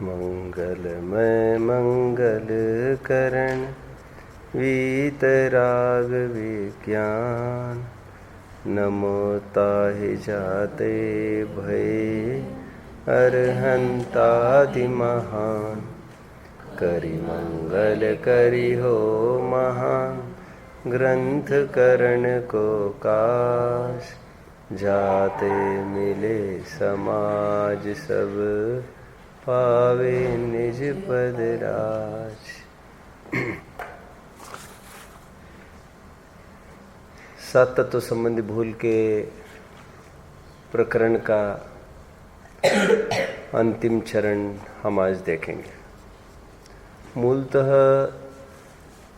मंगलमय मंगल करण वीतराग विज्ञान। नमो ताहि जाते भय अरहंतादि महान। करि मंगल करि हो महान ग्रंथ करण को काश। जाते मिले समाज सब पावे निज पद राज। सात तत्व संबंधी भूल के प्रकरण का अंतिम चरण हम आज देखेंगे। मूलतः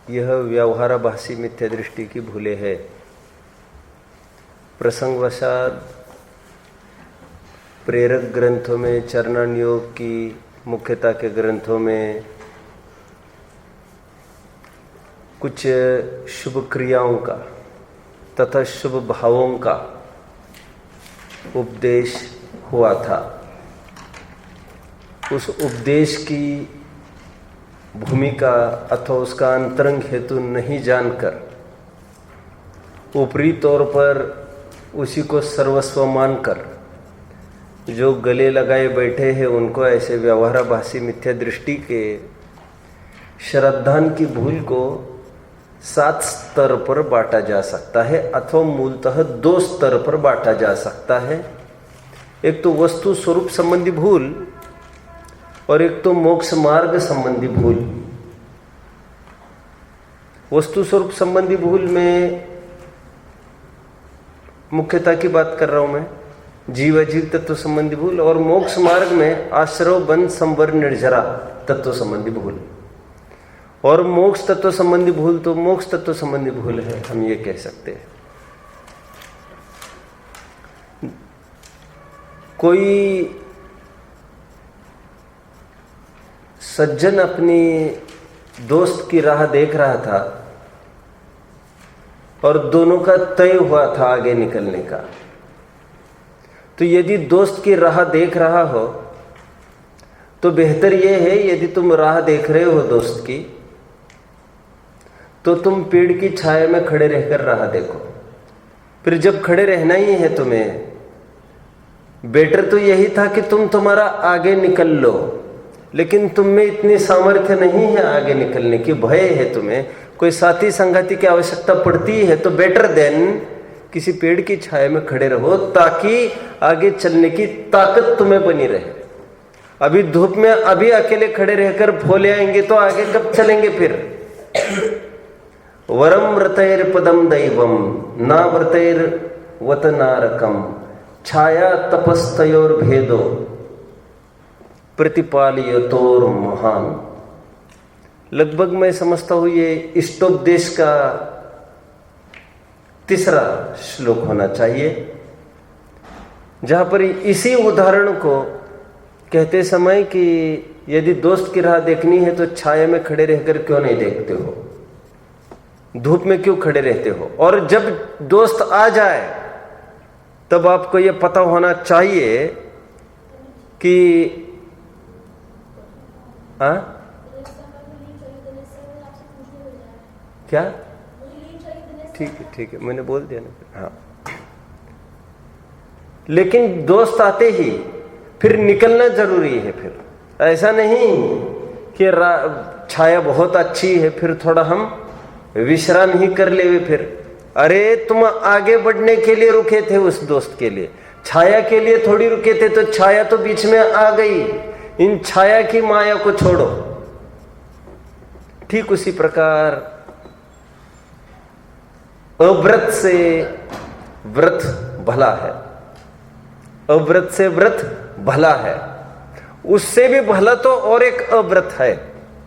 यह व्यवहाराभासी मिथ्या दृष्टि की भूले है। प्रसंगवशात प्रेरक ग्रंथों में, चरणान योग की मुख्यता के ग्रंथों में कुछ शुभ क्रियाओं का तथा शुभ भावों का उपदेश हुआ था। उस उपदेश की भूमिका अथवा उसका अंतरंग हेतु नहीं जानकर ऊपरी तौर पर उसी को सर्वस्व मानकर जो गले लगाए बैठे हैं उनको ऐसे व्यवहाराभासी मिथ्या दृष्टि के श्रद्धान की भूल को 7 स्तर पर बांटा जा सकता है अथवा मूलतः 2 स्तर पर बांटा जा सकता है। एक तो वस्तु स्वरूप संबंधी भूल और एक तो मोक्ष मार्ग संबंधी भूल। वस्तु स्वरूप संबंधी भूल में मुख्यता की बात कर रहा हूं मैं, जीव अजीव तत्व संबंधी भूल, और मोक्ष मार्ग में आश्रव बंध संवर निर्जरा तत्व संबंधी भूल। और मोक्ष तत्व संबंधी भूल तो मोक्ष तत्व संबंधी भूल है, हम ये कह सकते हैं। कोई सज्जन अपनी दोस्त की राह देख रहा था और दोनों का तय हुआ था आगे निकलने का। तो यदि दोस्त की राह देख रहा हो तो बेहतर यह है, यदि तुम राह देख रहे हो दोस्त की, तो तुम पेड़ की छाया में खड़े रहकर राह देखो। फिर जब खड़े रहना ही है तुम्हें, बेटर तो यही था कि तुम्हारा आगे निकल लो, लेकिन तुम में इतनी सामर्थ्य नहीं है आगे निकलने की, भय है तुम्हें, कोई साथी संगाती की आवश्यकता पड़ती है, तो बेटर देन किसी पेड़ की छाया में खड़े रहो ताकि आगे चलने की ताकत तुम्हें बनी रहे। अभी धूप में अभी अकेले खड़े रहकर फोले आएंगे तो आगे कब चलेंगे फिर। वरम व्रतैर पदम दैवम ना व्रतैर वतनारकम छाया तपस्तयोर भेदो प्रतिपालयतोर महान। लगभग मैं समझता हूं ये इष्टोपदेश का तीसरा श्लोक होना चाहिए, जहां पर इसी उदाहरण को कहते समय कि यदि दोस्त की राह देखनी है तो छाया में खड़े रहकर क्यों नहीं देखते हो, धूप में क्यों खड़े रहते हो। और जब दोस्त आ जाए तब आपको यह पता होना चाहिए कि क्या ठीक है मैंने बोल दिया ना। हाँ, लेकिन दोस्त आते ही फिर निकलना जरूरी है। फिर ऐसा नहीं कि छाया बहुत अच्छी है फिर थोड़ा हम विश्राम ही कर ले। फिर अरे तुम आगे बढ़ने के लिए रुके थे, उस दोस्त के लिए, छाया के लिए थोड़ी रुके थे, तो छाया तो बीच में आ गई। इन छाया की माया को छोड़ो। ठीक उसी प्रकार अव्रत से व्रत भला है, अव्रत से व्रत भला है, उससे भी भला तो और एक अव्रत है।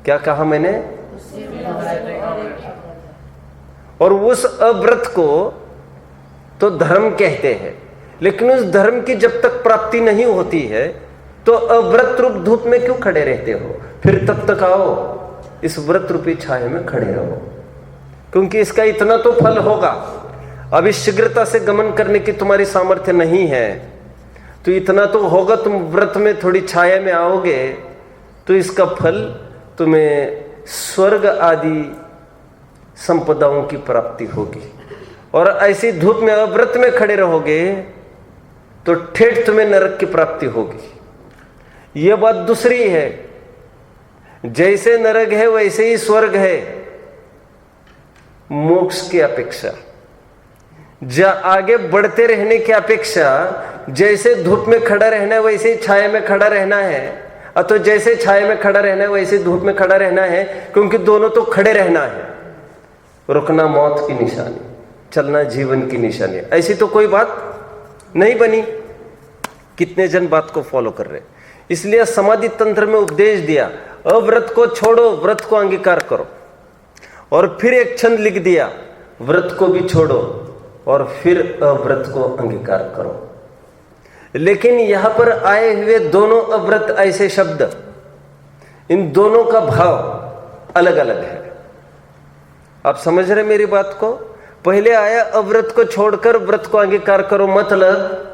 क्या कहा मैंने? और उस अव्रत को तो धर्म कहते हैं, लेकिन उस धर्म की जब तक प्राप्ति नहीं होती है तो अव्रत रूप धूप में क्यों खड़े रहते हो? फिर तब तक आओ इस व्रत रूपी छाया में खड़े रहो, क्योंकि इसका इतना तो फल होगा। अभी शीघ्रता से गमन करने की तुम्हारी सामर्थ्य नहीं है, तो इतना तो होगा, तुम व्रत में थोड़ी छाया में आओगे तो इसका फल तुम्हें स्वर्ग आदि संपदाओं की प्राप्ति होगी। और ऐसी धूप में अव्रत में खड़े रहोगे तो ठेठ तुम्हें नरक की प्राप्ति होगी। यह बात दूसरी है, जैसे नरक है वैसे ही स्वर्ग है मोक्ष की अपेक्षा। आगे बढ़ते रहने की अपेक्षा जैसे धूप में खड़ा रहना है वैसे ही छाया में खड़ा रहना है, अथवा जैसे छाया में खड़ा रहना है वैसे धूप में खड़ा रहना है, क्योंकि दोनों तो खड़े रहना है। रुकना मौत की निशानी, चलना जीवन की निशानी। ऐसी तो कोई बात नहीं बनी। कितने जन बात को फॉलो कर रहे। इसलिए समाधि तंत्र में उपदेश दिया, अव्रत को छोड़ो, व्रत को अंगीकार करो। और फिर एक छंद लिख दिया, व्रत को भी छोड़ो और फिर अव्रत को अंगीकार करो। लेकिन यहां पर आए हुए दोनों अव्रत ऐसे शब्द, इन दोनों का भाव अलग अलग है। आप समझ रहे मेरी बात को? पहले आया अव्रत को छोड़कर व्रत को अंगीकार करो, मतलब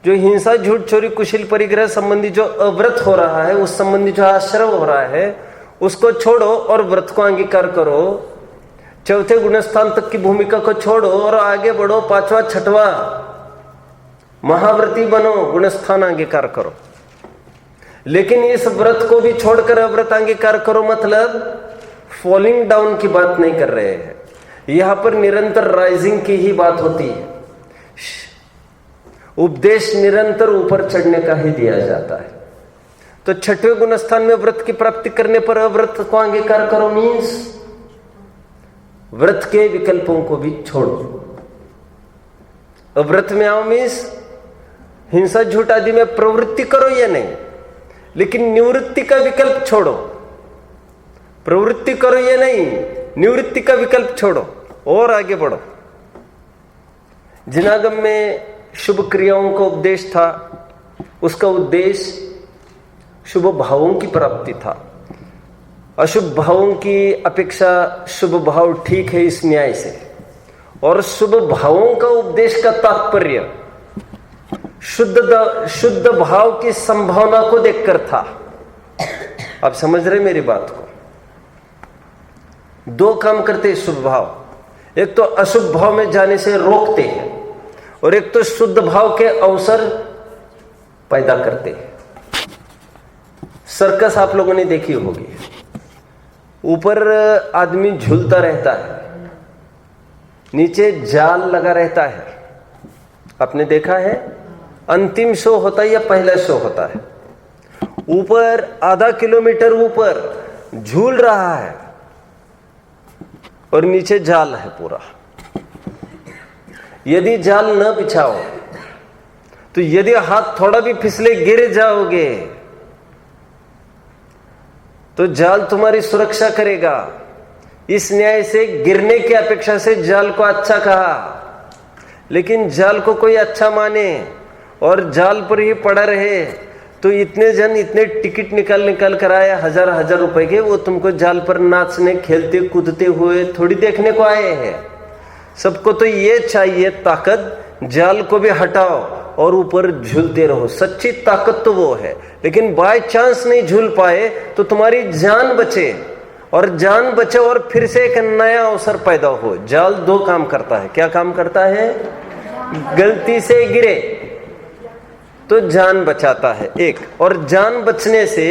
जो हिंसा, झूठ, चोरी, कुशील, परिग्रह संबंधी जो अव्रत हो रहा है, उस संबंधी जो आश्रव हो रहा है, उसको छोड़ो और व्रत को अंगीकार करो। चौथे गुणस्थान तक की भूमिका को छोड़ो और आगे बढ़ो, पांचवा छठवा महाव्रती बनो, गुणस्थान अंगीकार करो। लेकिन इस व्रत को भी छोड़कर अव्रत अंगीकार करो, मतलब फॉलिंग डाउन की बात नहीं कर रहे हैं। यहां पर निरंतर राइजिंग की ही बात होती है। उपदेश निरंतर ऊपर चढ़ने का ही दिया जाता है। तो छठवें गुणस्थान में व्रत की प्राप्ति करने पर अव्रत को अंगीकार करो, मीन्स व्रत के विकल्पों को भी छोड़ो। अव्रत में आओ मीन्स हिंसा, झूठ आदि में प्रवृत्ति करो या नहीं, लेकिन निवृत्ति का विकल्प छोड़ो। प्रवृत्ति करो या नहीं, निवृत्ति का विकल्प छोड़ो और आगे बढ़ो। जिनागम में शुभ क्रियाओं का उपदेश था, उसका उद्देश्य शुभ भावों की प्राप्ति था। अशुभ भावों की अपेक्षा शुभ भाव ठीक है इस न्याय से। और शुभ भावों का उपदेश का तात्पर्य शुद्ध भाव की संभावना को देखकर था। आप समझ रहे मेरी बात को? दो काम करते हैं शुभ भाव, एक तो अशुभ भाव में जाने से रोकते हैं और एक तो शुद्ध भाव के अवसर पैदा करते हैं। सर्कस आप लोगों ने देखी होगी, ऊपर आदमी झूलता रहता है, नीचे जाल लगा रहता है। आपने देखा है? अंतिम शो होता है या पहला शो होता है? ऊपर आधा किलोमीटर ऊपर झूल रहा है और नीचे जाल है पूरा। यदि जाल न बिछाओ तो यदि हाथ थोड़ा भी फिसले गिर जाओगे तो जाल तुम्हारी सुरक्षा करेगा। इस न्याय से गिरने की अपेक्षा से जाल को अच्छा कहा। लेकिन जाल को कोई अच्छा माने और जाल पर ही पड़ा रहे तो इतने जन इतने टिकट निकाल कर आए हजार रुपए के, वो तुमको जाल पर नाचने, खेलते, कूदते हुए थोड़ी देखने को आए हैं। सबको तो ये चाहिए ताकत, जाल को भी हटाओ और ऊपर झूलते रहो। सच्ची ताकत तो वो है। लेकिन बाय चांस नहीं झूल पाए तो तुम्हारी जान बचे, और जान बचे और फिर से एक नया अवसर पैदा हो। जाल दो काम करता है। क्या काम करता है? गलती से गिरे तो जान बचाता है एक, और जान बचने से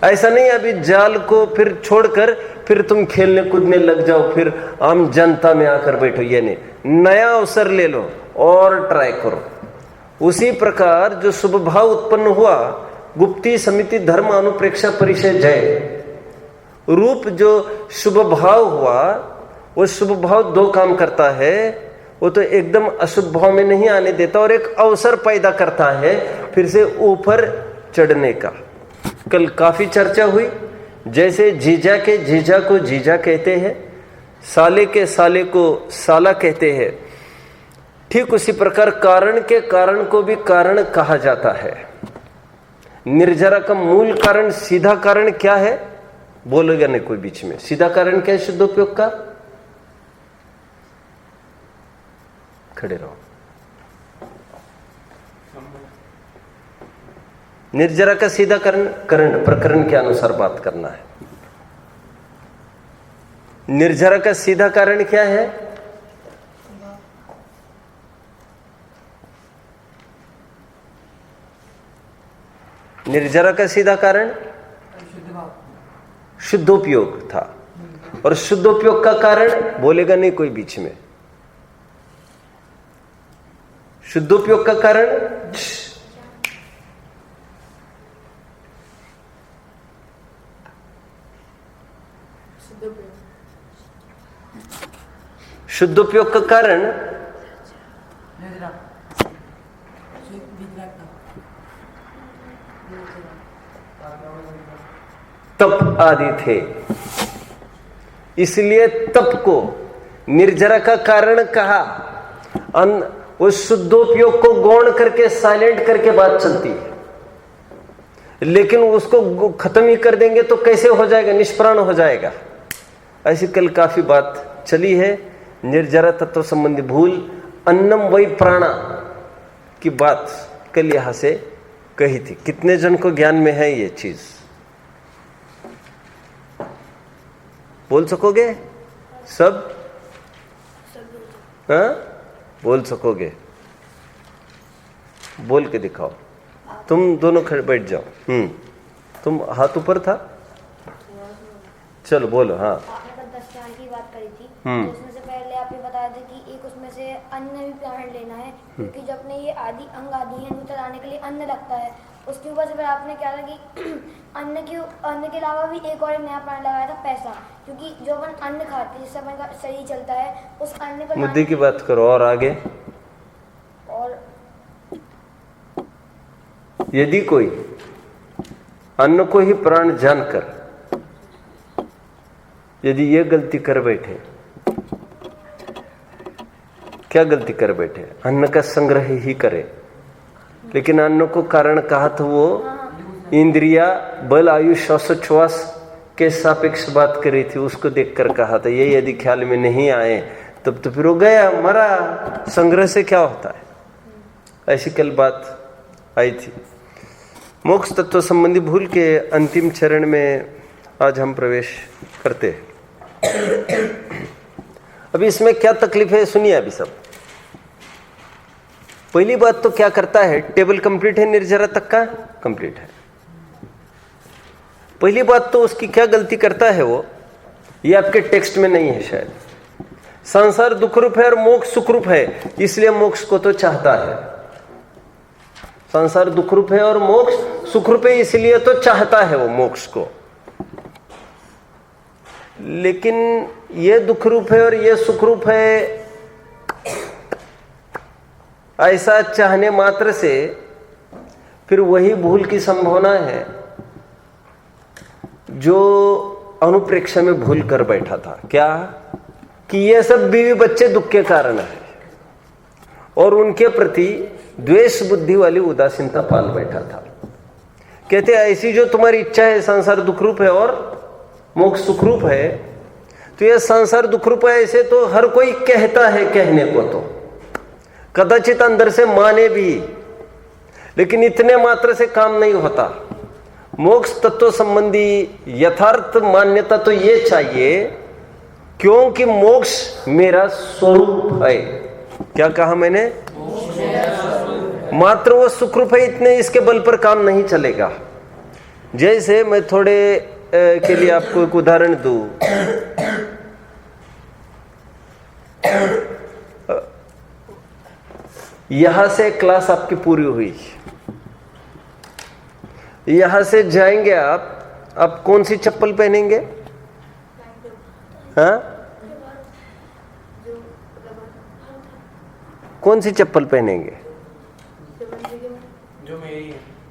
ऐसा नहीं अभी जाल को फिर छोड़कर फिर तुम खेलने कूदने लग जाओ, फिर आम जनता में आकर बैठो, ये नहीं, नया अवसर ले लो और ट्राई करो। उसी प्रकार जो शुभ भाव उत्पन्न हुआ, गुप्ती समिति धर्म अनुप्रेक्षा परिचय जय रूप जो शुभ भाव हुआ, वो शुभ भाव दो काम करता है। वो तो एकदम अशुभ भाव में नहीं आने देता और एक अवसर पैदा करता है फिर से ऊपर चढ़ने का। कल काफी चर्चा हुई, जैसे जीजा के जीजा को जीजा कहते हैं, साले के साले को साला कहते हैं, ठीक उसी प्रकार कारण के कारण को भी कारण कहा जाता है। निर्जरा का मूल कारण, सीधा कारण क्या है? बोलेगा नहीं कोई बीच में। सीधा कारण क्या है शुद्ध उपयोग का? खड़े रहो। निर्जरा का सीधा करण प्रकरण के अनुसार बात करना है। निर्जरा का सीधा कारण क्या है? निर्जरा का सीधा कारण शुद्धोपयोग था, और शुद्धोपयोग का कारण बोलेगा नहीं कोई बीच में। शुद्धोपयोग का कारण शुद्धोपयोग का कारण तप आदि थे, इसलिए तप को निर्जरा का कारण कहा। उस शुद्धोपयोग को गौण करके साइलेंट करके बात चलती है, लेकिन उसको खत्म ही कर देंगे तो कैसे हो जाएगा? निष्प्राण हो जाएगा। ऐसी कल काफी बात चली है। निर्जरा तत्व संबंधी भूल, अन्नम वै प्राणा की बात कल यहां से कही थी। कितने जन को ज्ञान में है ये चीज? बोल सकोगे सब? हाँ, बोल सकोगे? बोल के दिखाओ। तुम दोनों खड़े बैठ जाओ। तुम हाथ ऊपर था, चलो बोलो। हाँ, आपने कल 10 प्राण की बात करी थी, तो उसमें से पहले आपने बताया था कि एक उसमें से अन्न भी प्राण लेना है, क्योंकि जो अपने ये आदि अंग आदि हैं उतर आने के लिए अन्न लगता है। उसके ऊपर से फिर आपने क्या था कि अन्न के अलावा भी एक और नया प्राण लगाया था, पैसा, क्योंकि जो अपन अन्न खाते हैं जिससे अपन का शरीर चलता है, उस अन्न को मुद्दे की बात करो। और आगे, और यदि कोई अन्न को ही प्राण जानकर यदि ये गलती कर बैठे, क्या गलती कर बैठे? अन्न का संग्रह ही करे, लेकिन अन्न को कारण कहा तो वो इंद्रिया, बल, आयु, श्वासोच्छ्वास के सापेक्ष बात करी थी, उसको देखकर कहा था। ये यदि ख्याल में नहीं आए तब तो फिर वो गया मरा। संग्रह से क्या होता है? ऐसी कल बात आई थी। मोक्ष तत्व संबंधी भूल के अंतिम चरण में आज हम प्रवेश करते हैं। अभी इसमें क्या तकलीफ है सुनिए अभी सब। पहली बात तो क्या करता है, टेबल कंप्लीट है, निर्जरा तक का कंप्लीट है। पहली बात तो उसकी क्या गलती करता है वो, ये आपके टेक्स्ट में नहीं है शायद। संसार दुख रूप है और मोक्ष सुख रूप है, इसलिए मोक्ष को तो चाहता है। संसार दुख रूप है और मोक्ष सुख रूप है, इसलिए तो चाहता है वो मोक्ष को। लेकिन ये दुख रूप है और ये सुख रूप है, ऐसा चाहने मात्र से फिर वही भूल की संभावना है जो अनुप्रेक्षा में भूल कर बैठा था। क्या? कि ये सब बीवी बच्चे दुख के कारण है, और उनके प्रति द्वेष बुद्धि वाली उदासीनता पाल बैठा था। कहते ऐसी जो तुम्हारी इच्छा है, संसार दुख रूप है और मोक्ष सुख रूप है, तो यह संसार दुख रूप है ऐसे तो हर कोई कहता है, कहने को तो कदाचित अंदर से माने भी, लेकिन इतने मात्र से काम नहीं होता। मोक्ष तत्व संबंधी यथार्थ मान्यता तो ये चाहिए, क्योंकि मोक्ष मेरा स्वरूप है। क्या कहा मैंने? मात्र वो सुखरूप है, इतने इसके बल पर काम नहीं चलेगा। जैसे मैं थोड़े के लिए आपको एक उदाहरण दूं। यहां से क्लास आपकी पूरी हुई, यहां से जाएंगे आप कौन सी चप्पल पहनेंगे? हाँ, कौन सी चप्पल पहनेंगे?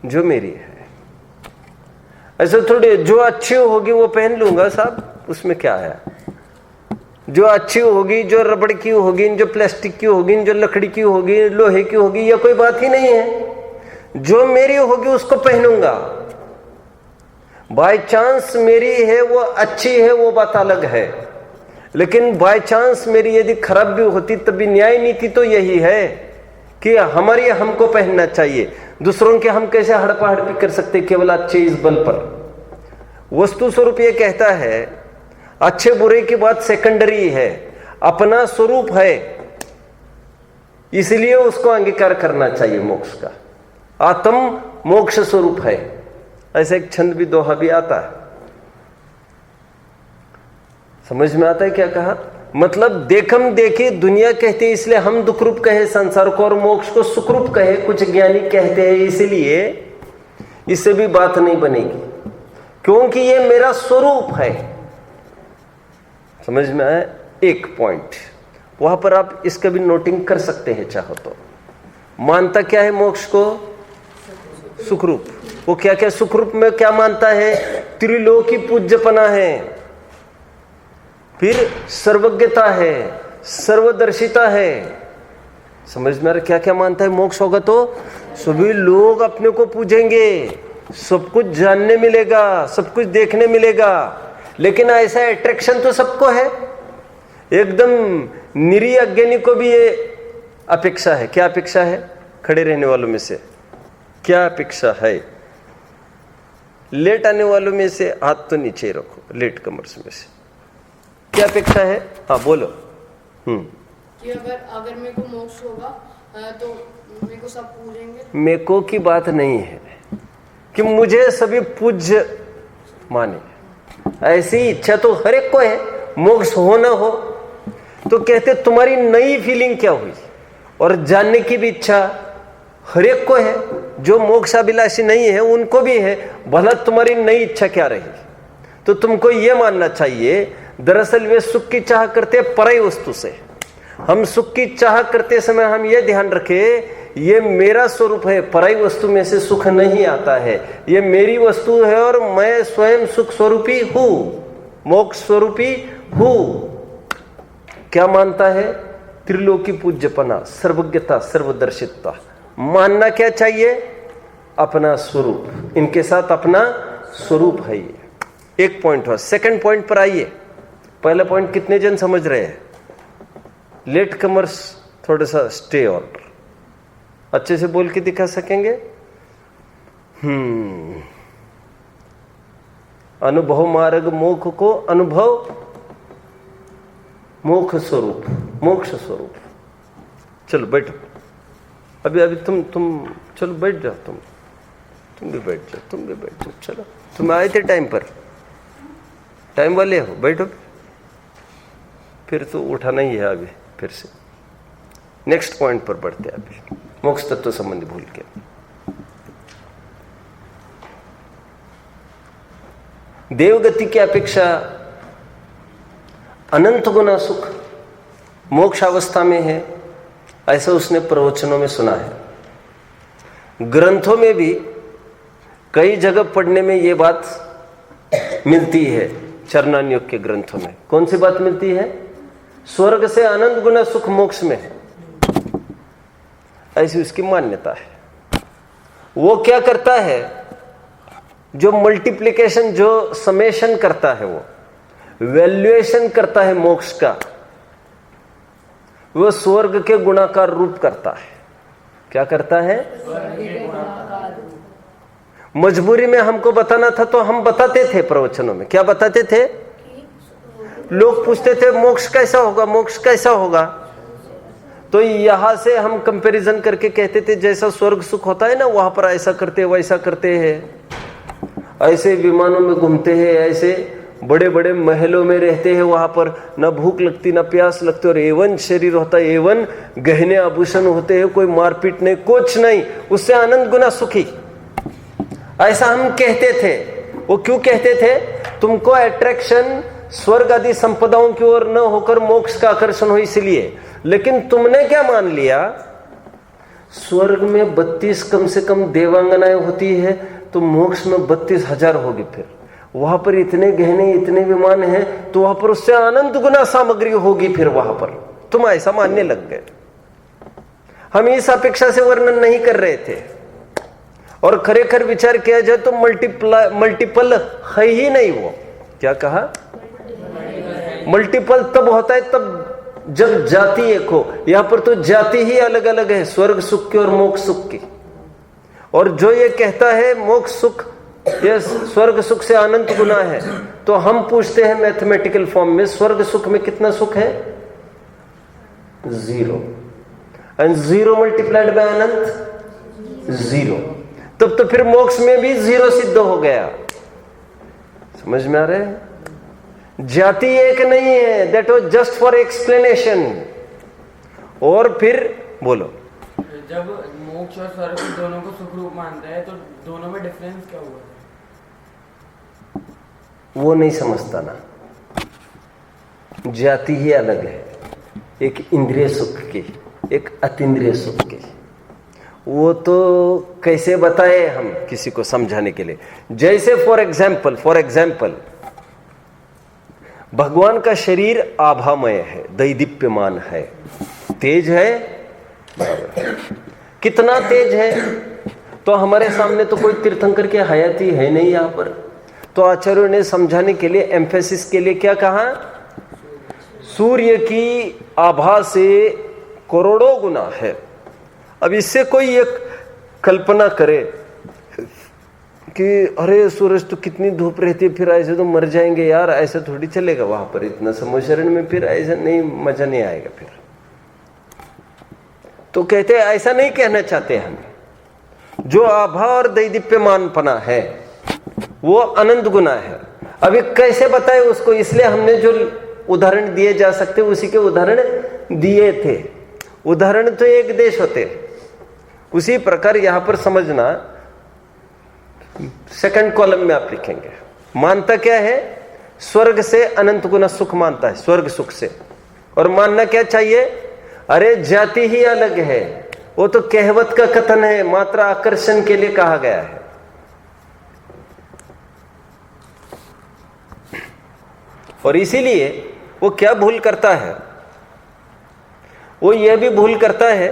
जो मेरी है। ऐसे थोड़ी जो अच्छी होगी वो पहन लूंगा साहब, उसमें क्या है? जो अच्छी होगी, जो रबड़ की होगी, जो प्लास्टिक की होगी, जो लकड़ी की होगी, लोहे की होगी, यह कोई बात ही नहीं है। जो मेरी होगी उसको पहनूंगा। बाय चांस मेरी है वो अच्छी है, वो बात अलग है, लेकिन बाय चांस मेरी यदि खराब भी होती तब भी न्याय नीति तो यही है कि हमारी हमको पहनना चाहिए। दूसरों के हम कैसे हड़पा हड़पी कर सकते केवल अच्छे इस बल पर। वस्तु स्वरूप ये कहता है अच्छे बुरे की बात सेकेंडरी है, अपना स्वरूप है, इसलिए उसको अंगीकार करना चाहिए मोक्ष का। आत्म मोक्ष स्वरूप है, ऐसे एक छंद भी दोहा भी आता है। समझ में आता है क्या कहा? मतलब देखम देखी दुनिया कहते हैं इसलिए हम दुख रूप कहे संसार को, और मोक्ष को सुख रूप कहे कुछ ज्ञानी कहते हैं, इसलिए इससे भी बात नहीं बनेगी, क्योंकि ये मेरा स्वरूप है। समझ में आया? एक पॉइंट वहां पर आप इसका भी नोटिंग कर सकते हैं चाहो तो। मानता क्या है मोक्ष को? सुखरूप। वो क्या क्या सुखरूप में क्या मानता है? त्रिलोकी पूज्यपना है, फिर सर्वज्ञता है, सर्वदर्शिता है। समझ में आ रहा क्या क्या मानता है? मोक्ष होगा तो सभी लोग अपने को पूजेंगे, सब कुछ जानने मिलेगा, सब कुछ देखने मिलेगा। लेकिन ऐसा अट्रैक्शन तो सबको है, एकदम निरी अज्ञानी को भी ये अपेक्षा है। क्या अपेक्षा है? खड़े रहने वालों में से क्या अपेक्षा है? लेट आने वालों में से हाथ तो नीचे रखो, लेट कमर्स में से क्या अपेक्षा है? हाँ बोलो। कि अगर मेरे को मोक्ष होगा तो मेरे को सब पूजेंगे। मेरे को की बात नहीं है कि मुझे सभी पूज्य माने, ऐसी इच्छा तो हर एक को है, मोक्ष हो ना हो। तो कहते तुम्हारी नई फीलिंग क्या हुई, और जानने की भी इच्छा हर एक को है। जो मोक्ष अभिलाषी नहीं है उनको भी है, भला तुम्हारी नई इच्छा क्या रही। तो तुमको ये मानना चाहिए दरअसल वे सुख की चाह करते पराई वस्तु से। हम सुख की चाह करते समय हम ये ध्यान रखें ये मेरा स्वरूप है, पराई वस्तु में से सुख नहीं आता है। ये मेरी वस्तु है और मैं स्वयं सुख स्वरूपी हूं, मोक्ष स्वरूपी हूं। क्या मानता है? त्रिलोकी पूज्यपना, सर्वज्ञता, सर्वदर्शिता। मानना क्या चाहिए? अपना स्वरूप। इनके साथ अपना स्वरूप है। ये एक पॉइंट हुआ। सेकंड पॉइंट पर आइए। पहला पॉइंट कितने जन समझ रहे हैं? लेट कमर्स थोड़ा सा स्टे और अच्छे से बोल के दिखा सकेंगे? अनुभव मार्ग मोक्ष को अनुभव मोक्ष स्वरूप, मोक्ष स्वरूप। चलो बैठो, अभी तुम चलो बैठ जाओ, तुम भी बैठ जाओ, तुम भी बैठ जाओ। चलो तुम आए थे टाइम पर, टाइम वाले हो, बैठो। फिर तो उठाना ही है अभी फिर से। नेक्स्ट पॉइंट पर बढ़ते हैं अभी, मोक्ष तत्व संबंधी भूल के। देवगति की अपेक्षा अनंत गुना सुख मोक्ष अवस्था में है, ऐसा उसने प्रवचनों में सुना है। ग्रंथों में भी कई जगह पढ़ने में ये बात मिलती है। चरणान्योग के ग्रंथों में कौन सी बात मिलती है? स्वर्ग से अनंत गुना सुख मोक्ष में है, ऐसी उसकी मान्यता है। वो क्या करता है? जो मल्टीप्लिकेशन, जो समेशन करता है, वो वैल्यूएशन करता है मोक्ष का, वो स्वर्ग के गुणाकार रूप करता है। क्या करता है? मजबूरी में हमको बताना था तो हम बताते थे प्रवचनों में। क्या बताते थे? लोग पूछते थे मोक्ष कैसा होगा, मोक्ष कैसा होगा, तो यहां से हम कंपैरिजन करके कहते थे जैसा स्वर्ग सुख होता है ना, वहां पर ऐसा करते वैसा करते हैं, ऐसे विमानों में घूमते हैं, ऐसे बड़े बड़े महलों में रहते हैं, वहां पर न भूख लगती न प्यास लगती, और एवन शरीर होता है, एवन गहने आभूषण होते हैं, कोई मारपीट नहीं, कुछ नहीं, उससे अनंत गुना सुखी। ऐसा हम कहते थे। वो क्यों कहते थे? तुमको अट्रैक्शन स्वर्ग आदि संपदाओं की ओर न होकर मोक्ष का आकर्षण हो, इसलिए। लेकिन तुमने क्या मान लिया? स्वर्ग में 32 कम से कम देवांगनाएं होती है, तो मोक्ष में 32,000 होगी। फिर वहां पर इतने गहने, इतने विमान हैं, तो वहां पर उससे अनंत गुना सामग्री होगी। फिर वहां पर तुम ऐसा मानने लग गए। हम इस अपेक्षा से वर्णन नहीं कर रहे थे। और खरेखर विचार किया जाए तो मल्टीपल है ही नहीं। वो क्या कहा? मल्टीपल तब होता है तब जब जाति एक हो। यहां पर तो जाति ही अलग अलग है, स्वर्ग सुख की और मोक्ष सुख की। और जो ये कहता है मोक्ष सुख ये स्वर्ग सुख से अनंत गुना है, तो हम पूछते हैं मैथमेटिकल फॉर्म में स्वर्ग सुख में कितना सुख है? 0। एंड 0 मल्टीप्लाइड बाय अनंत 0। तब तो फिर मोक्ष में भी 0 सिद्ध हो गया। समझ में आ रहा है? जाति एक नहीं है, that was just for explanation. और फिर बोलो, जब मोक्ष और स्वर्ग दोनों को सुख रूप मानते हैं तो दोनों में डिफरेंस क्या हुआ? वो नहीं समझता ना। जाति ही अलग है, एक इंद्रिय सुख की, एक अतीन्द्रिय सुख की। वो तो कैसे बताए हम किसी को समझाने के लिए? जैसे फॉर एग्जाम्पल भगवान का शरीर आभामय है, दैदीप्यमान है, तेज है, कितना तेज है? तो हमारे सामने तो कोई तीर्थंकर की हयाती है नहीं यहाँ पर। तो आचार्यों ने समझाने के लिए, एम्फेसिस के लिए क्या कहा? सूर्य की आभा से करोड़ों गुना है। अब इससे कोई एक कल्पना करे कि अरे सूरज तो कितनी धूप रहती है, फिर ऐसे तो मर जाएंगे यार, ऐसे थोड़ी चलेगा वहां पर इतना समय शरण में, फिर ऐसा नहीं, मजा नहीं आएगा फिर। तो कहते हैं ऐसा नहीं कहना चाहते हम। जो आभा और दैदीप्यमानपना है वो अनंत गुना है। अभी कैसे बताए उसको? इसलिए हमने जो उदाहरण दिए जा सकते उसी के उदाहरण दिए थे। उदाहरण तो एक देश होते, उसी प्रकार यहां पर समझना। सेकंड कॉलम में आप लिखेंगे, मानता क्या है? स्वर्ग से अनंत गुना सुख मानता है, स्वर्ग सुख से। और मानना क्या चाहिए? अरे जाति ही अलग है, वो तो कहवत का कथन है, मात्र आकर्षण के लिए कहा गया है। और इसीलिए वो क्या भूल करता है? वो यह भी भूल करता है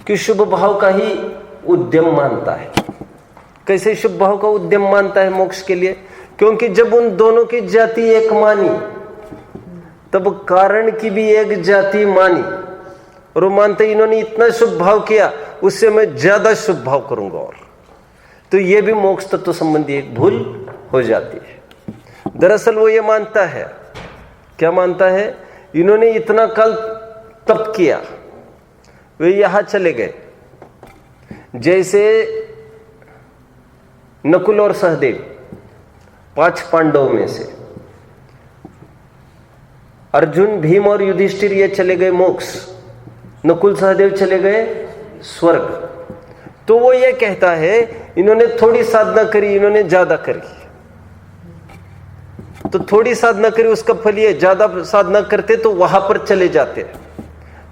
कि शुभ भाव का ही उद्यम मानता है। कैसे शुभ भाव का उद्यम मानता है मोक्ष के लिए? क्योंकि जब उन दोनों की जाति एक मानी, तब कारण की भी एक जाति मानी, और वो मानते इन्होंने इतना शुभ भाव किया, उससे मैं ज्यादा शुभ भाव करूंगा। और तो ये भी मोक्ष तत्व संबंधी एक भूल हो जाती है। दरअसल वो ये मानता है, क्या मानता है? इन्होंने इतना काल तप किया, वे यहां चले गए। जैसे नकुल और सहदेव 5 पांडवों में से, अर्जुन, भीम और युधिष्ठिर ये चले गए मोक्ष, नकुल सहदेव चले गए स्वर्ग। तो वो ये कहता है इन्होंने थोड़ी साधना करी, इन्होंने ज्यादा करी। तो थोड़ी साधना करी उसका फल ये, ज्यादा साधना करते तो वहां पर चले जाते।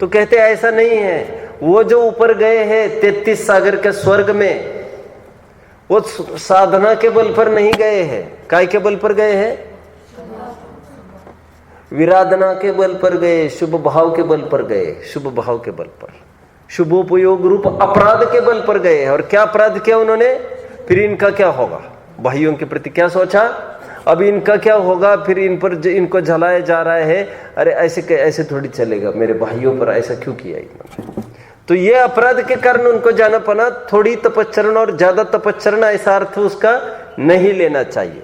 तो कहते ऐसा नहीं है, वो जो ऊपर गए हैं 33 सागर के स्वर्ग में, वो साधना के बल पर नहीं गए हैं। काय के बल पर गए हैं? विराधना के बल पर गए, शुभ भाव के बल पर गए, शुभ भाव के बल पर, शुभोपयोग रूप अपराध के बल पर गए। और क्या अपराध किया उन्होंने? फिर इनका क्या होगा? भाइयों के प्रति क्या सोचा? अब इनका क्या होगा? फिर इन पर इनको जलाया जा रहा है, अरे ऐसे थोड़ी चलेगा, मेरे भाइयों पर ऐसा क्यों किया इन्होंने? तो ये अपराध के कारण उनको जाना पड़ा। थोड़ी तपच्चरण और ज्यादा तपच्चरण, ऐसा अर्थ उसका नहीं लेना चाहिए।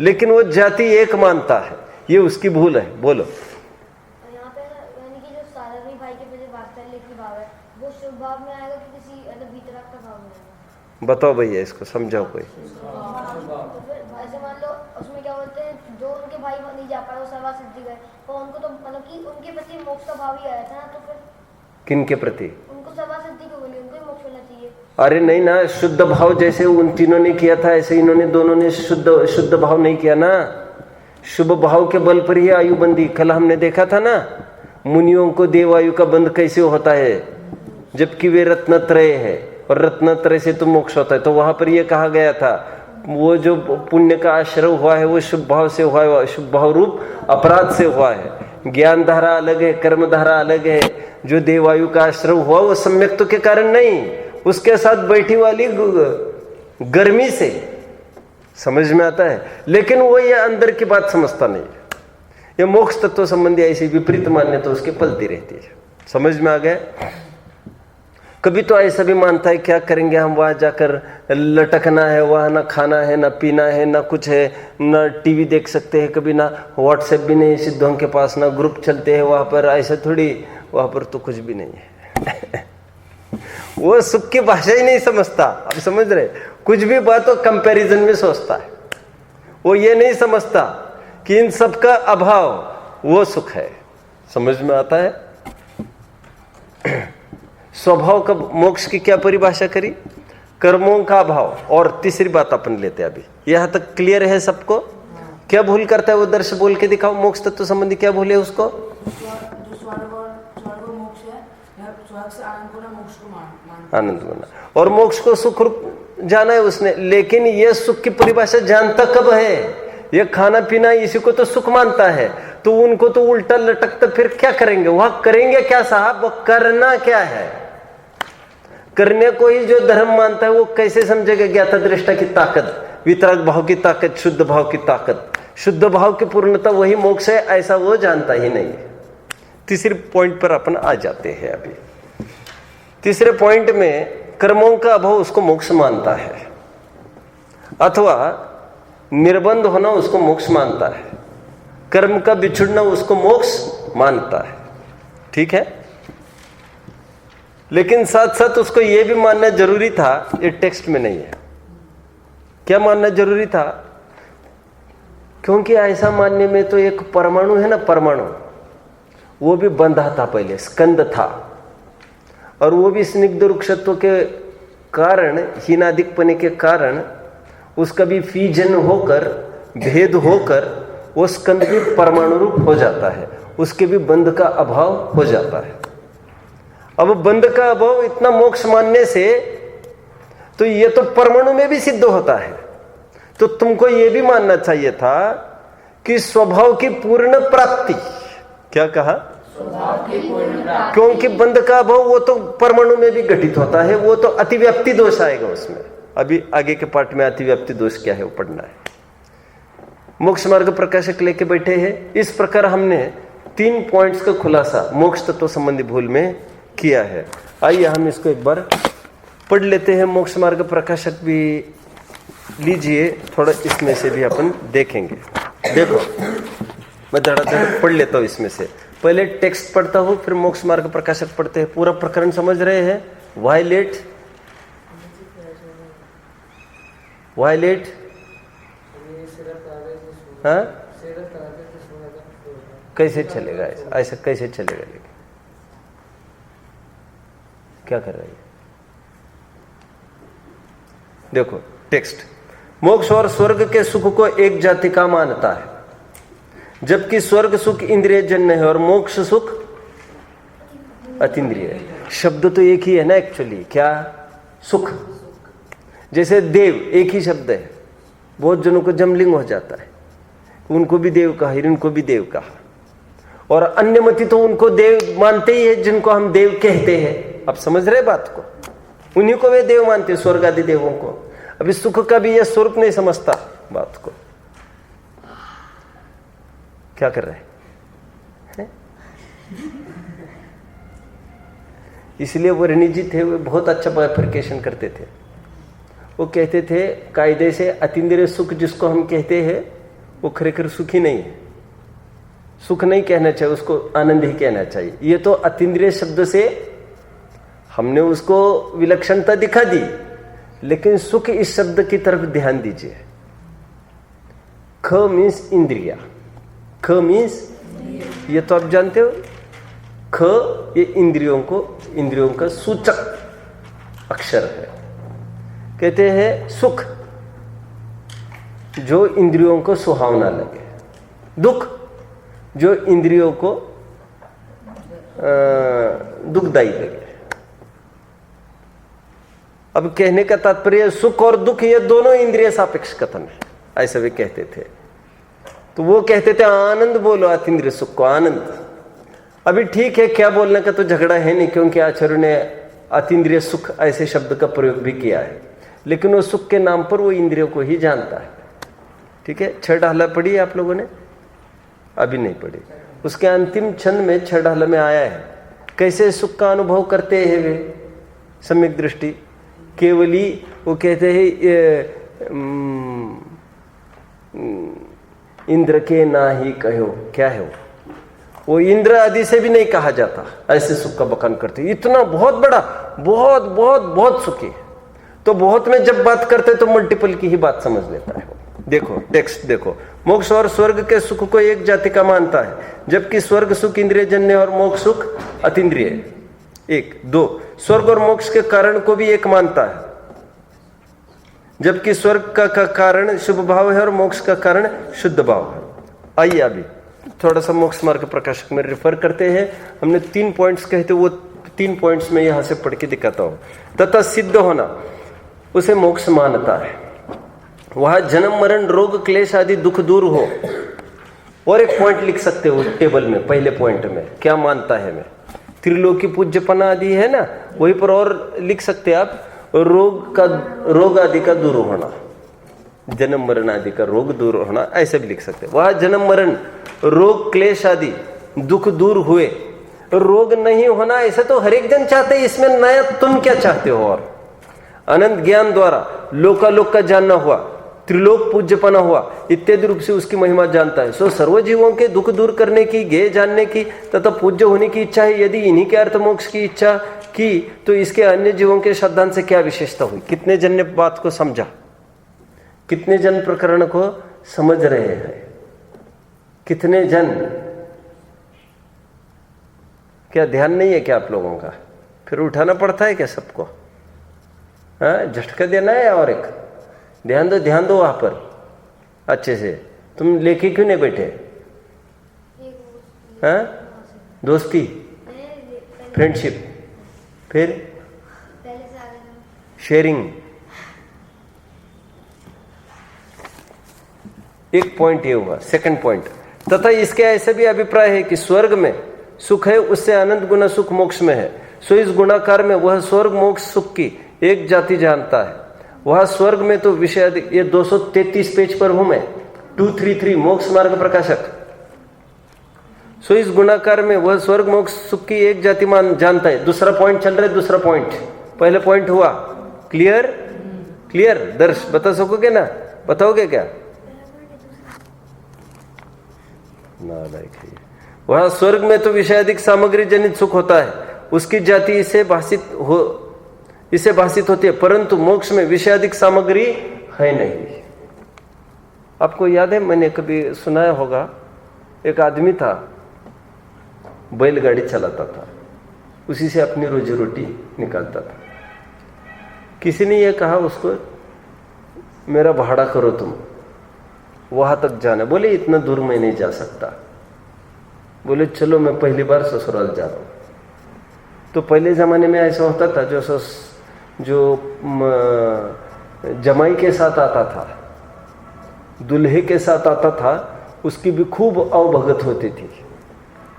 लेकिन वो जाति एक मानता है, ये उसकी भूल है। बोलो। यहाँ पे यानी कि जो साधारण भाई के प्रति वात्सल्य की भाव है, वो शुभ भाव में आएगा कि किसी मतलब वितरक का भाव में आएगा? बताओ भैया, इसको समझाओ कोई। तो फिर ऐसे मान लो उसमें क्या बोलते हैं, जो उनके भाई नहीं जा पाए वो सर्वा सिद्धि गए, तो उनको तो मतलब कि उनके प्रति मोक्ष का भाव ही आया था ना, तो फिर किन के प्रति? उनको सर्वा सिद्धि को बोली, उनको ही मोक्ष होना चाहिए। अरे नहीं ना, शुद्ध भाव जैसे उन तीनों ने किया था, ऐसे इन्होंने दोनों ने शुद्ध भाव नहीं किया ना। शुभ भाव के बल पर ही आयु बंदी। कल हमने देखा था ना, मुनियों को देवायु का बंध कैसे होता है, जबकि वे रत्नत्रय है, और रत्नत्रय से तो मोक्ष होता है। तो वहां पर यह कहा गया था, वो जो पुण्य का आश्रय हुआ है वो शुभ भाव से हुआ है, शुभ भाव रूप अपराध से हुआ है। ज्ञान धारा अलग है, कर्म धारा अलग है। जो देवायु का आश्रय हुआ वो सम्यक्त्व के कारण नहीं, उसके साथ बैठी वाली गर्मी से समझ में आता है। लेकिन वो ये अंदर की बात समझता नहीं है। ये मोक्ष तत्व संबंधी ऐसी विपरीत मान्यता उसके पलती रहती है। समझ में आ गया? कभी तो ऐसा भी मानता है क्या करेंगे हम, वहाँ जाकर लटकना है, वहाँ ना खाना है, ना पीना है, ना कुछ है, ना टीवी देख सकते हैं, कभी ना व्हाट्सएप भी नहीं सिद्धों के पास, ना ग्रुप चलते हैं वहाँ पर, ऐसा थोड़ी, वहाँ पर तो कुछ भी नहीं है। वो सुख की भाषा ही नहीं समझता। अब समझ रहे, कुछ भी बात हो कंपैरिजन में सोचता है। वो ये नहीं समझता कि इन सब का अभाव वो सुख है। समझ में आता है? स्वभाव का मोक्ष की क्या परिभाषा करी? कर्मों का अभाव। और तीसरी बात अपन लेते हैं अभी, यहां तक क्लियर है सबको? क्या भूल करता है वो? दर्श बोल के दिखाओ, मोक्ष तत्व संबंधी क्या भूल है उसको? आनंद होना, और मोक्ष को सुख रूप जाना है उसने। लेकिन ये सुख की परिभाषा जानता कब है? ये खाना पीना इसी को तो सुख मानता है, तो उनको तो उल्टा लटकता फिर क्या करेंगे? वह करेंगे क्या साहब? वो करना क्या है? करने को ही जो धर्म मानता है वो कैसे समझेगा ज्ञाता दृष्टा की ताकत, वितराग भाव की ताकत, शुद्ध भाव की ताकत, शुद्ध भाव की पूर्णता वही मोक्ष है, ऐसा वो जानता ही नहीं। तीसरे पॉइंट पर अपन आ जाते हैं अभी। तीसरे पॉइंट में कर्मों का अभाव उसको मोक्ष मानता है, अथवा निर्बंध होना उसको मोक्ष मानता है, कर्म का बिछुड़ना उसको मोक्ष मानता है। ठीक है, लेकिन साथ साथ उसको यह भी मानना जरूरी था, ये टेक्स्ट में नहीं है। क्या मानना जरूरी था? क्योंकि ऐसा मानने में तो एक परमाणु है ना, परमाणु, वो भी बंधा था पहले, स्कंद था, और वो भी स्निग्ध रुक्षत्व के कारण, हीनादिकपने के कारण उसका भी फीजन होकर, भेद होकर वो स्कंद भी परमाणु रूप हो जाता है, उसके भी बंध का अभाव हो जाता है। अब बंध का अभाव इतना मोक्ष मानने से तो ये तो परमाणु में भी सिद्ध होता है, तो तुमको ये भी मानना चाहिए था कि स्वभाव की पूर्ण प्राप्ति। क्या कहा? क्योंकि बंध का अभाव वो तो परमाणु में भी घटित होता है, वो तो अतिव्याप्ति दोष आएगा उसमें। अभी आगे के पार्ट में अतिव्याप्ति दोष क्या है वो पढ़ना है। मोक्ष मार्ग प्रकाशक लेके बैठे हैं। इस प्रकार हमने 3 पॉइंट्स का खुलासा मोक्ष तत्व संबंधी भूल में किया है। आइए हम इसको एक बार पढ़ लेते हैं। मोक्ष मार्ग प्रकाशक भी लीजिए, थोड़ा इसमें से भी अपन देखेंगे। देखो, मैं धड़ाधड़ पढ़ लेता हूँ इसमें से। पहले टेक्स्ट पढ़ता हूँ, फिर मोक्ष मार्ग प्रकाशक पढ़ते हैं। पूरा प्रकरण समझ रहे हैं? वायलेट हाँ, कैसे चलेगा ऐसा कैसे चलेगा? लेकिन क्या कर रही है? देखो टेक्स्ट, मोक्ष और स्वर्ग के सुख को एक जाति का मानता है, जबकि स्वर्ग सुख इंद्रिय जन्य है और मोक्ष सुख अतीन्द्रिय है। शब्द तो एक ही है ना एक्चुअली, क्या? सुख। जैसे देव एक ही शब्द है, बहुत जनों को जमलिंग हो जाता है, उनको भी देव कहा, इनको भी देव कहा, और अन्य मति तो उनको देव मानते ही है जिनको हम देव कहते हैं। अब समझ रहे बात को? उन्हीं को वे देव मानते हैं, स्वर्ग आदि देवों को। अभी सुख का भी यह स्वरूप नहीं समझता बात को। क्या कर रहे हैं? इसलिए वो ऋषि जी थे, वे बहुत अच्छा बाइफरकेशन करते थे। वो कहते थे कायदे से अतीन्द्रिय सुख जिसको हम कहते हैं वो खरेखर सुख ही नहीं है। सुख नहीं कहना चाहिए उसको, आनंद ही कहना चाहिए। ये तो अतीन्द्रिय शब्द से हमने उसको विलक्षणता दिखा दी, लेकिन सुख इस शब्द की तरफ ध्यान दीजिए। ख मीन्स इंद्रिया, ख मीन्स, ये तो आप जानते हो, ख ये इंद्रियों का सूचक अक्षर है। कहते हैं सुख जो इंद्रियों को सुहावना लगे, दुख जो इंद्रियों को दुखदायी लगे। अब कहने का तात्पर्य सुख और दुख ये दोनों इंद्रिय सापेक्ष कथन है, ऐसा वे कहते थे। तो वो कहते थे आनंद बोलो, अतीन्द्रिय सुख को आनंद। अभी ठीक है, क्या बोलने का तो झगड़ा है नहीं, क्योंकि आचार्य ने अतीन्द्रिय सुख ऐसे शब्द का प्रयोग भी किया है, लेकिन वो सुख के नाम पर वो इंद्रियों को ही जानता है। ठीक है, 6 ढाला पढ़ी है आप लोगों ने? अभी नहीं पढ़ी। उसके अंतिम छंद में 6 ढाला में आया है कैसे सुख का अनुभव करते हैं वे। सम्यक दृष्टि केवली, वो कहते हैं इंद्र के ना ही कहो, क्या है वो इंद्र आदि से भी नहीं कहा जाता, ऐसे सुख का बखान करते, इतना बहुत बड़ा, बहुत बहुत बहुत सुखी। तो बहुत में जब बात करते तो मल्टीपल की ही बात समझ लेता है। देखो टेक्स्ट देखो, मोक्ष और स्वर्ग के सुख को एक जाति का मानता है, जबकि स्वर्ग सुख इंद्रिय जन्य और मोक्ष सुख अतीन्द्रिय। 1 2 स्वर्ग और मोक्ष के कारण को भी एक मानता है, जबकि स्वर्ग का कारण शुभ भाव है और मोक्ष का कारण शुद्ध भाव है। आइए अभी थोड़ा सा मोक्ष मार्ग प्रकाशक में रेफर करते हैं। हमने 3 पॉइंट्स कहे थे, वो 3 पॉइंट्स में यहां से पढ़ के दिखाता हूं। तथा सिद्ध होना उसे मोक्ष मानता है, वहां जन्म मरण रोग क्लेश आदि दुख दूर हो। और एक पॉइंट लिख सकते हो टेबल में, पहले पॉइंट में क्या मानता है मैं, त्रिलोकी पूज्यपना आदि है ना, वहीं पर और लिख सकते हैं आप, रोग आदि का दूर होना, जन्म मरण आदि का रोग दूर होना, ऐसे भी लिख सकते हैं। वह जन्म मरण रोग क्लेश आदि दुख दूर हुए, रोग नहीं होना ऐसे तो हर एक जन चाहते हैं, इसमें नया तुम क्या चाहते हो। और अनंत ज्ञान द्वारा लोकालोक का जानना हुआ, त्रिलोक पूज्यपना हुआ इत्यादि रूप से उसकी महिमा जानता है। सो सर्वजीवों के दुख दूर करने की, ज्ञेय जानने की तथा पूज्य होने की इच्छा है। यदि इन्हीं के अर्थ मोक्ष की इच्छा की तो इसके अन्य जीवों के श्रद्धांत से क्या विशेषता हुई। कितने जन ने बात को समझा, कितने जन प्रकरण को समझ रहे हैं, कितने जन, क्या ध्यान नहीं है क्या आप लोगों का? फिर उठाना पड़ता है क्या सबको? झटका देना है। और एक ध्यान दो वहां पर अच्छे से। तुम लेके क्यों नहीं बैठे? दोस्ती, फ्रेंडशिप, फिर शेयरिंग। एक पॉइंट ये हुआ। सेकंड पॉइंट, तथा इसके ऐसे भी अभिप्राय है कि स्वर्ग में सुख है, उससे अनंत गुना सुख मोक्ष में है। सो इस गुणाकार में वह स्वर्ग मोक्ष सुख की एक जाति जानता है। वह स्वर्ग में तो विषय, ये 233 पेज पर हूं मैं, 233 मोक्ष मार्ग प्रकाशक। सो इस गुणाकार में वह स्वर्ग मोक्ष सुख की एक जाति मान जानता है। दूसरा पॉइंट चल रहा है, दूसरा पॉइंट, पहले पॉइंट हुआ क्लियर? क्लियर दर्श बता सकोगे ना? बताओगे क्या? वह स्वर्ग में तो विषयाधिक सामग्री जनित सुख होता है, उसकी जाति इसे भाषित होती है, परंतु मोक्ष में विषयाधिक सामग्री है नहीं। आपको याद है, मैंने कभी सुनाया होगा, एक आदमी था, बैलगाड़ी चलाता था, उसी से अपनी रोजी रोटी निकालता था। किसी ने यह कहा उसको, मेरा भाड़ा करो तुम, वहां तक जाना। बोले इतना दूर मैं नहीं जा सकता। बोले चलो मैं पहली बार ससुराल जा रहा हूं। तो पहले जमाने में ऐसा होता था, जो जमाई के साथ आता था, दूल्हे के साथ आता था, उसकी भी खूब अवभगत होती थी,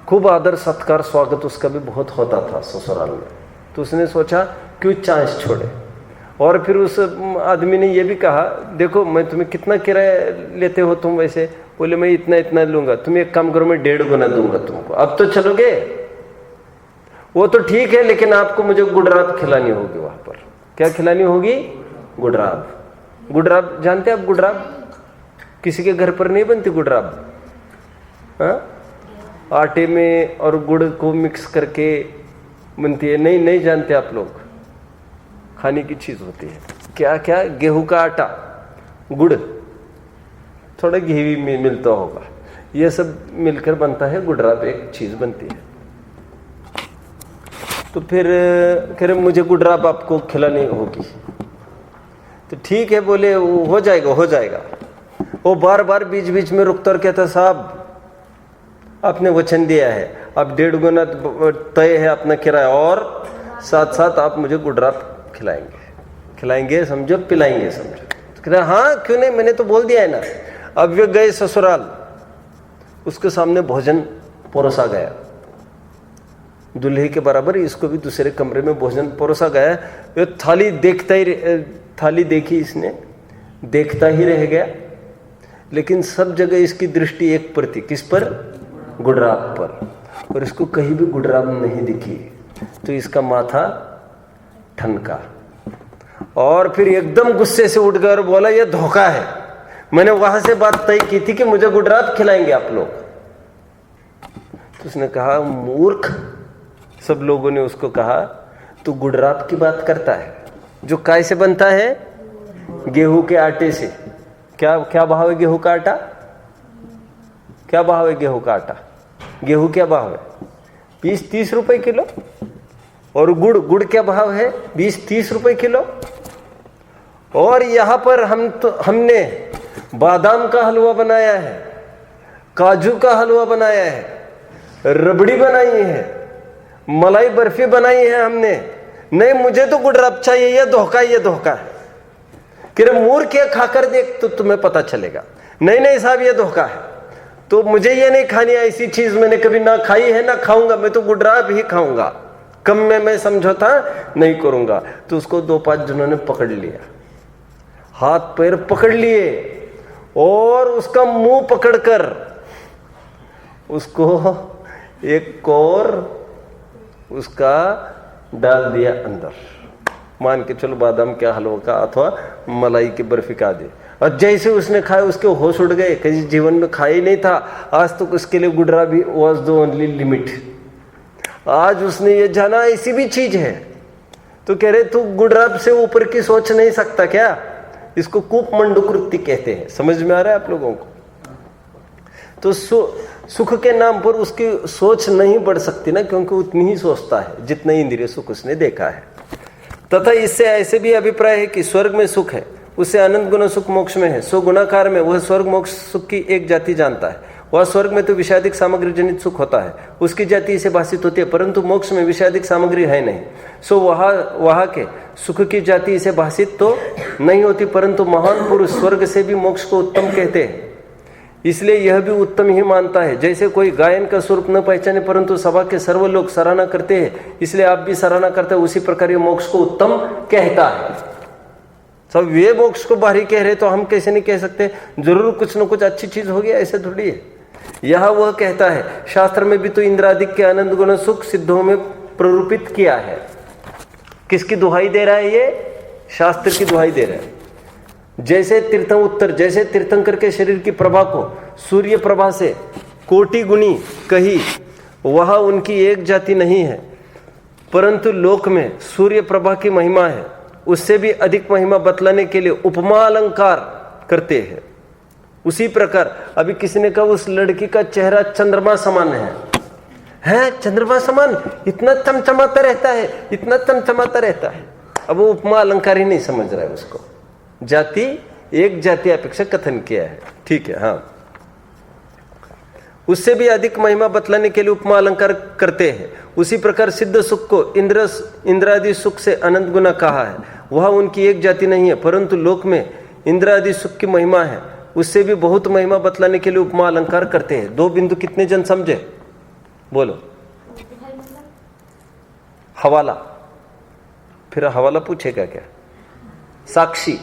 खूब आदर सत्कार स्वागत उसका भी बहुत होता था ससुराल में। तो उसने सोचा क्यों चांस छोड़े। और फिर उस आदमी ने यह भी कहा, देखो मैं तुम्हें कितना किराया लेते हो तुम वैसे? बोले मैं इतना लूंगा। तुम एक काम करो, मैं 1.5 गुना दूंगा तुमको। अब तो चलोगे? वो तो ठीक है, लेकिन आपको मुझे गुडराब खिलानी होगी वहां पर। क्या खिलानी होगी? गुडराब। गुडराब जानते हैं आप? गुडराब किसी के घर पर नहीं बनती गुडराब, आटे में और गुड़ को मिक्स करके बनती है। नहीं जानते आप लोग? खाने की चीज होती है। क्या? गेहूं का आटा, गुड़, थोड़ा घी भी मिलता होगा, यह सब मिलकर बनता है गुडराब, एक चीज बनती है। तो फिर कह रहे मुझे गुडराब आपको खिलानी होगी। तो ठीक है, बोले हो जाएगा। वो बार बीच बीच में रुकता और कहता, साहब आपने वचन दिया है, अब 1.5 गुना तय है अपना किराया, और साथ आप मुझे गुडराब खिलाएंगे समझो, पिलाएंगे समझो। तो कह रहा हाँ क्यों नहीं, मैंने तो बोल दिया है ना। अब वे गए ससुराल, उसके सामने भोजन परोसा गया, दूल्हे के बराबर इसको भी दूसरे कमरे में भोजन परोसा गया। ये थाली देखी इसने, देखता ही रह गया, लेकिन सब जगह इसकी दृष्टि एक पर थी, किस पर? गुडराब पर, और इसको कहीं भी गुडराब नहीं दिखी। तो इसका माथा ठनका और फिर एकदम गुस्से से उठ गया और बोला ये धोखा है। मैंने वहां से बात तय की थी कि मुझे गुजरात खिलाएंगे आप लोग। तो उसने कहा मूर्ख, सब लोगों ने उसको कहा तू गुजरात की बात करता है जो काय से बनता है, गेहूं के आटे से। क्या क्या भाव है गेहूं का आटा? क्या भाव है गेहूं का आटा? गेहूं क्या भाव है? 20-30 रुपए किलो। और गुड़, गुड़ क्या भाव है? 20-30 रुपए किलो। और यहां पर हमने बादाम का हलवा बनाया है, काजू का हलवा बनाया है, रबड़ी बनाई है, मलाई बर्फी बनाई है हमने। नहीं मुझे तो गुड़रब चाहिए, ये धोखा, ये धोखा है। कि मूर्ख ये खाकर देख तो तुम्हें पता चलेगा। नहीं नहीं साहब ये धोखा है, तो मुझे ये नहीं खानी है, ऐसी चीज मैंने कभी ना खाई है ना खाऊंगा, मैं तो गुड़राब ही खाऊंगा, कम में मैं समझौता नहीं करूंगा। तो उसको 2-5 जनों ने पकड़ लिया, हाथ पैर पकड़ लिए और उसका मुंह पकड़कर उसको एक कोर उसका डाल दिया अंदर, मान के चलो बादाम के हलवा का अथवा मलाई की बर्फी का दे। और जैसे उसने खाया उसके होश उड़ गए, कभी जीवन में खाया ही नहीं था आज तक, तो उसके लिए गुडरा भी वॉज द ओनली लिमिट। आज उसने ये जाना ऐसी भी चीज है। तो कह रहे तू गुडराब से ऊपर की सोच नहीं सकता क्या? इसको कूप मंडुकृति कहते हैं। समझ में आ रहा है आप लोगों को? तो सुख के नाम पर उसकी सोच नहीं बढ़ सकती ना, क्योंकि उतनी ही सोचता है जितना इंद्रिय सुख उसने देखा है। तथा इससे ऐसे भी अभिप्राय है कि स्वर्ग में सुख है, उससे अनंत गुण सुख मोक्ष में है। सो गुणाकार में वह स्वर्ग मोक्ष सुख की एक जाति जानता है। वह स्वर्ग में तो विषादिक सामग्री जनित सुख होता है, उसकी जाति इसे भाषित होती है, परंतु मोक्ष में विषादिक सामग्री है नहीं। सो वहाँ के सुख की जाति इसे भाषित तो नहीं होती, परंतु महान पुरुष स्वर्ग से भी मोक्ष को उत्तम कहते हैं, इसलिए यह भी उत्तम ही मानता है। जैसे कोई गायन का स्वरूप न पहचाने परंतु सभा के सर्व लोग सराहना करते हैं, इसलिए आप भी सराहना करते हैं, उसी प्रकार ये मोक्ष को उत्तम कहता है। सब वे मोक्ष को बाहरी कह रहे तो हम कैसे नहीं कह सकते? जरूर कुछ न कुछ अच्छी चीज होगी, ऐसे थोड़ी है। यह वह कहता है, शास्त्र में भी तो इंद्रादिक के आनंद गुण सुख सिद्धों में प्ररूपित किया है। किसकी दुहाई दे रहा है ये? शास्त्र की दुहाई दे रहा है। जैसे तीर्थ उत्तर, जैसे तीर्थंकर के शरीर की प्रभा को सूर्य प्रभा से कोटि गुनी कही, वह उनकी एक जाति नहीं है, परंतु लोक में सूर्य प्रभा की महिमा है, उससे भी अधिक महिमा बतलाने के लिए उपमा अलंकार करते हैं। उसी प्रकार अभी किसी ने कहा उस लड़की का चेहरा चंद्रमा समान है चंद्रमा समान, इतना चमचमाता रहता है, इतना चमचमाता रहता है। अब वो उपमा अलंकार ही नहीं समझ रहा है, उसको जाति एक जाति अपेक्षा कथन किया है। ठीक है, हाँ। उससे भी अधिक महिमा बतलाने के लिए उपमा अलंकार करते हैं। उसी प्रकार सिद्ध सुख को इंद्रादि सुख से अनंत गुना कहा है। वह उनकी एक जाति नहीं है, परंतु लोक में इंद्रादि सुख की महिमा है, उससे भी बहुत महिमा बतलाने के लिए उपमा अलंकार करते हैं। 2 बिंदु कितने जन समझे? बोलो। हवाला, फिर हवाला पूछेगा क्या? साक्षी,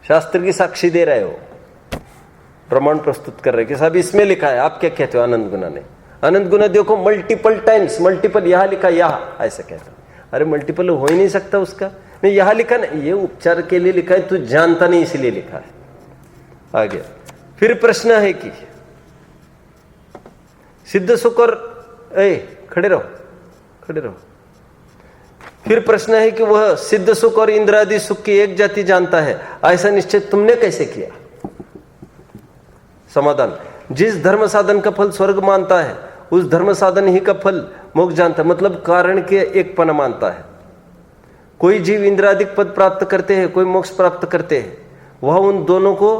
शास्त्र की साक्षी दे रहे हो, प्रमाण प्रस्तुत कर रहे कि साहब इसमें लिखा है, आप क्या कहते हो? अनंत गुना ने अनंत गुना देखो मल्टीपल टाइम्स, मल्टीपल यहां लिखा, यहां ऐसे कहता। अरे मल्टीपल हो ही नहीं सकता उसका, नहीं यहां लिखा ना, ये उपचार के लिए लिखा है, तू जानता नहीं इसीलिए लिखा है। आगे फिर प्रश्न है कि सिद्ध सुख और खड़े रहो, खड़े रहो। फिर प्रश्न है कि वह सिद्ध सुख और इंद्रादि सुख की एक जाति जानता है, ऐसा निश्चय तुमने कैसे किया? समाधान, जिस धर्म साधन का फल स्वर्ग मानता है उस धर्म साधन ही का फल मोक्ष जानता है, मतलब कारण के एक पन मानता है। कोई जीव इंद्रादिक पद प्राप्त करते हैं, कोई मोक्ष प्राप्त करते हैं, वह उन दोनों को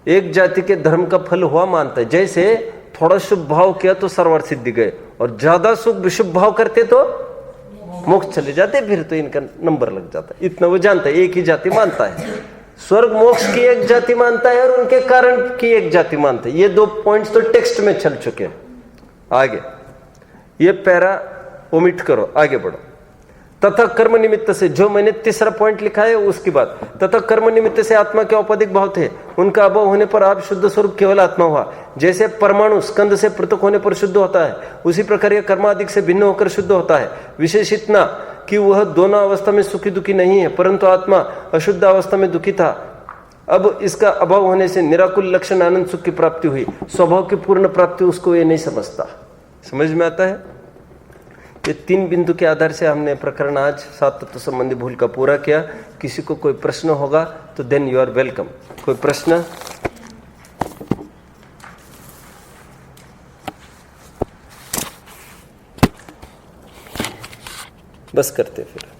एक जाति के धर्म का फल हुआ मानता है। जैसे थोड़ा शुभ भाव किया तो सर्वार्थ सिद्धि गए, और ज्यादा शुभ विशुभ भाव करते तो मोक्ष चले जाते, फिर तो इनका नंबर लग जाता है। इतना वो जानता है, एक ही जाति मानता है। स्वर्ग मोक्ष की एक जाति मानता है और उनके कारण की एक जाति मानता है। ये 2 पॉइंट्स तो टेक्स्ट में चल चुके हैं। आगे ये पैरा ओमिट करो, आगे बढ़ो। तथा कर्म निमित्त से, जो मैंने तीसरा पॉइंट लिखा है उसकी बात, तथा कर्म निमित्त से आत्मा के औपाधिक भाव थे, उनका अभाव होने पर आप शुद्ध स्वरूप केवल आत्मा हुआ। जैसे परमाणु स्कंद से पृथक होने पर शुद्ध होता है, उसी प्रकार यह कर्मादिक से भिन्न होकर शुद्ध होता है। विशेष इतना कि वह दोनों अवस्था में सुखी दुखी नहीं है, परंतु आत्मा अशुद्ध अवस्था में दुखी था। अब इसका अभाव होने से निराकुल लक्षण आनंद सुख की प्राप्ति हुई। स्वभाव की पूर्ण प्राप्ति उसको ये नहीं समझता। समझ में आता है? ये 3 बिंदु के आधार से हमने प्रकरण आज 7 तत्व संबंधी भूल का पूरा किया। किसी को कोई प्रश्न होगा तो देन यू आर वेलकम। कोई प्रश्न? बस करते फिर।